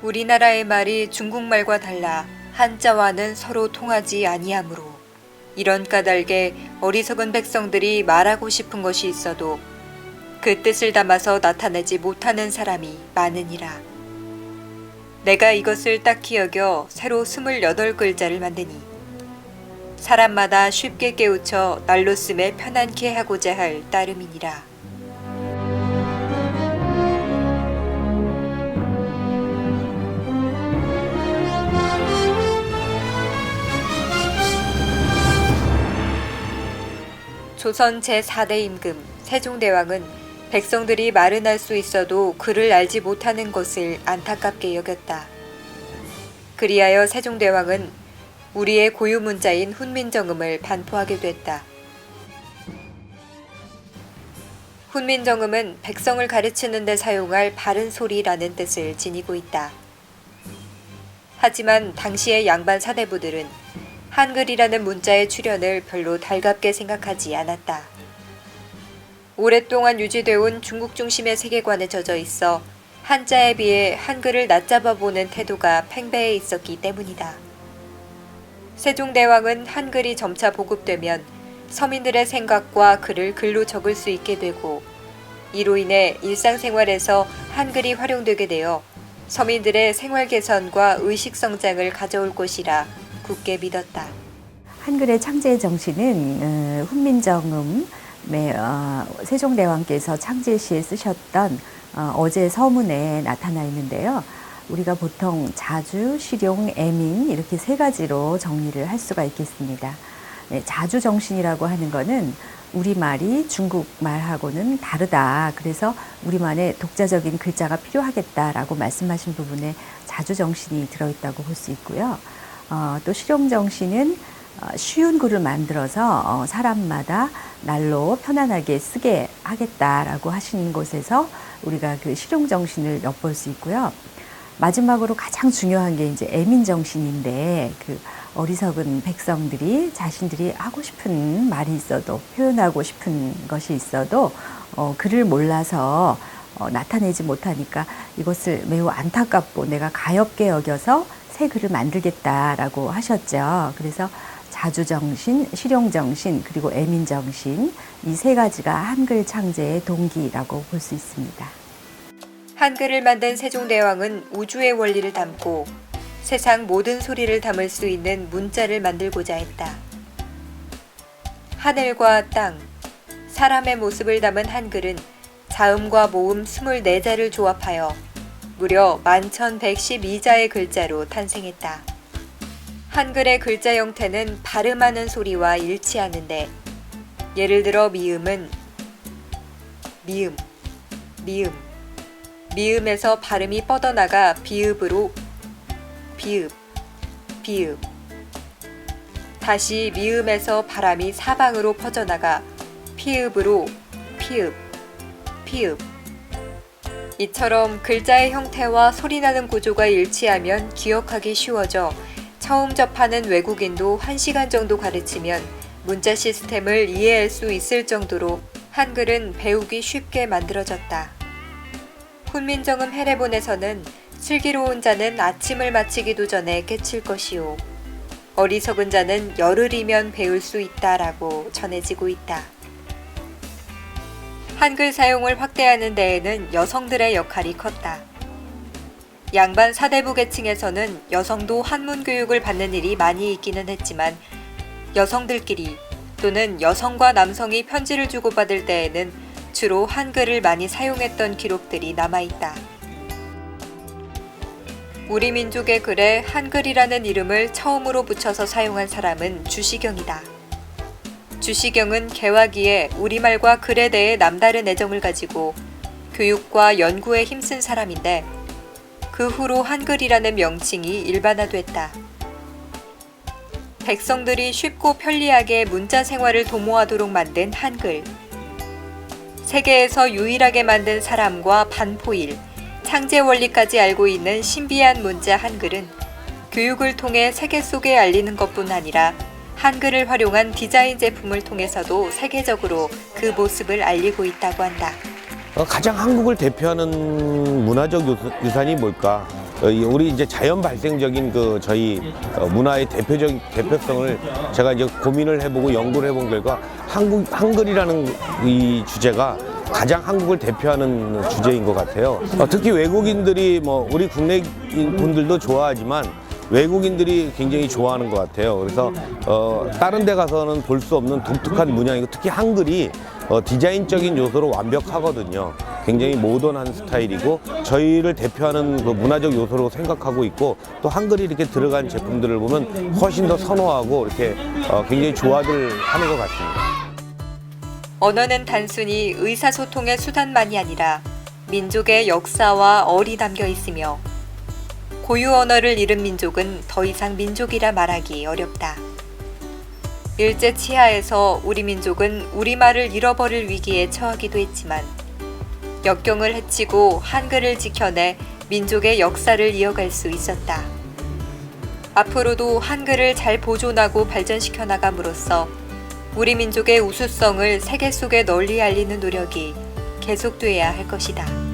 우리나라의 말이 중국말과 달라 한자와는 서로 통하지 아니하므로 이런 까닭에 어리석은 백성들이 말하고 싶은 것이 있어도 그 뜻을 담아서 나타내지 못하는 사람이 많으니라. 내가 이것을 딱히 여겨 새로 28글자를 만드니 사람마다 쉽게 깨우쳐 날로 쓰매 편안케 하고자 할 따름이니라. 조선 제4대 임금 세종대왕은 백성들이 말은 할 수 있어도 글을 알지 못하는 것을 안타깝게 여겼다. 그리하여 세종대왕은 우리의 고유 문자인 훈민정음을 반포하게 됐다. 훈민정음은 백성을 가르치는 데 사용할 바른 소리라는 뜻을 지니고 있다. 하지만 당시의 양반 사대부들은 한글이라는 문자의 출현을 별로 달갑게 생각하지 않았다. 오랫동안 유지되어 온 중국 중심의 세계관에 젖어 있어 한자에 비해 한글을 낮잡아 보는 태도가 팽배해 있었기 때문이다. 세종대왕은 한글이 점차 보급되면 서민들의 생각과 글을 글로 적을 수 있게 되고 이로 인해 일상생활에서 한글이 활용되게 되어 서민들의 생활 개선과 의식 성장을 가져올 것이라 굳게 믿었다. 한글의 창제 정신은 훈민정음의 세종대왕께서 창제 시에 쓰셨던 어제 서문에 나타나 있는데요. 우리가 보통 자주, 실용, 애민 이렇게 세 가지로 정리를 할 수가 있겠습니다. 네, 자주 정신이라고 하는 거는 우리말이 중국말하고는 다르다. 그래서 우리만의 독자적인 글자가 필요하겠다라고 말씀하신 부분에 자주 정신이 들어있다고 볼 수 있고요. 또 실용 정신은 쉬운 글을 만들어서 사람마다 날로 편안하게 쓰게 하겠다라고 하신 곳에서 우리가 그 실용 정신을 엿볼 수 있고요. 마지막으로 가장 중요한 게 이제 애민 정신인데 그 어리석은 백성들이 자신들이 하고 싶은 말이 있어도 표현하고 싶은 것이 있어도 글을 몰라서 나타내지 못하니까 이것을 매우 안타깝고 내가 가엾게 여겨서 새 글을 만들겠다라고 하셨죠. 그래서 자주정신, 실용정신, 그리고 애민정신 이 세 가지가 한글 창제의 동기라고 볼 수 있습니다. 한글을 만든 세종대왕은 우주의 원리를 담고 세상 모든 소리를 담을 수 있는 문자를 만들고자 했다. 하늘과 땅, 사람의 모습을 담은 한글은 자음과 모음 24자를 조합하여 무려 11,112자의 글자로 탄생했다. 한글의 글자 형태는 발음하는 소리와 일치하는데 예를 들어 미음은 미음, 미음, 미음에서 발음이 뻗어나가 비읍으로 비읍, 비읍, 다시 미음에서 발음이 사방으로 퍼져나가 피읍으로 피읍, 피읍. 이처럼 글자의 형태와 소리나는 구조가 일치하면 기억하기 쉬워져 처음 접하는 외국인도 1시간 정도 가르치면 문자 시스템을 이해할 수 있을 정도로 한글은 배우기 쉽게 만들어졌다. 훈민정음 해례본에서는 슬기로운 자는 아침을 마치기도 전에 깨칠 것이요 어리석은 자는 열흘이면 배울 수 있다라고 전해지고 있다. 한글 사용을 확대하는 데에는 여성들의 역할이 컸다. 양반 사대부 계층에서는 여성도 한문 교육을 받는 일이 많이 있기는 했지만 여성들끼리 또는 여성과 남성이 편지를 주고받을 때에는 주로 한글을 많이 사용했던 기록들이 남아있다. 우리 민족의 글에 한글이라는 이름을 처음으로 붙여서 사용한 사람은 주시경이다. 주시경은 개화기에 우리말과 글에 대해 남다른 애정을 가지고 교육과 연구에 힘쓴 사람인데 그 후로 한글이라는 명칭이 일반화됐다. 백성들이 쉽고 편리하게 문자 생활을 도모하도록 만든 한글. 세계에서 유일하게 만든 사람과 반포일, 창제 원리까지 알고 있는 신비한 문자 한글은 교육을 통해 세계 속에 알리는 것뿐 아니라 한글을 활용한 디자인 제품을 통해서도 세계적으로 그 모습을 알리고 있다고 한다. 가장 한국을 대표하는 문화적 유산이 뭘까? 우리 이제 자연 발생적인 그 저희 문화의 대표성을 제가 이제 고민을 해보고 연구를 해본 결과 한글이라는 이 주제가 가장 한국을 대표하는 주제인 것 같아요. 특히 외국인들이 뭐 우리 국내 분들도 좋아하지만 외국인들이 굉장히 좋아하는 것 같아요. 그래서 다른 데 가서는 볼 수 없는 독특한 문양이고 특히 한글이 디자인적인 요소로 완벽하거든요. 굉장히 모던한 스타일이고 저희를 대표하는 그 문화적 요소로 생각하고 있고 또 한글이 이렇게 들어간 제품들을 보면 훨씬 더 선호하고 이렇게 굉장히 좋아들 하는 것 같습니다. 언어는 단순히 의사소통의 수단만이 아니라 민족의 역사와 얼이 담겨 있으며 고유 언어를 잃은 민족은 더 이상 민족이라 말하기 어렵다. 일제 치하에서 우리 민족은 우리말을 잃어버릴 위기에 처하기도 했지만 역경을 헤치고 한글을 지켜내 민족의 역사를 이어갈 수 있었다. 앞으로도 한글을 잘 보존하고 발전시켜 나감으로써 우리 민족의 우수성을 세계 속에 널리 알리는 노력이 계속돼야 할 것이다.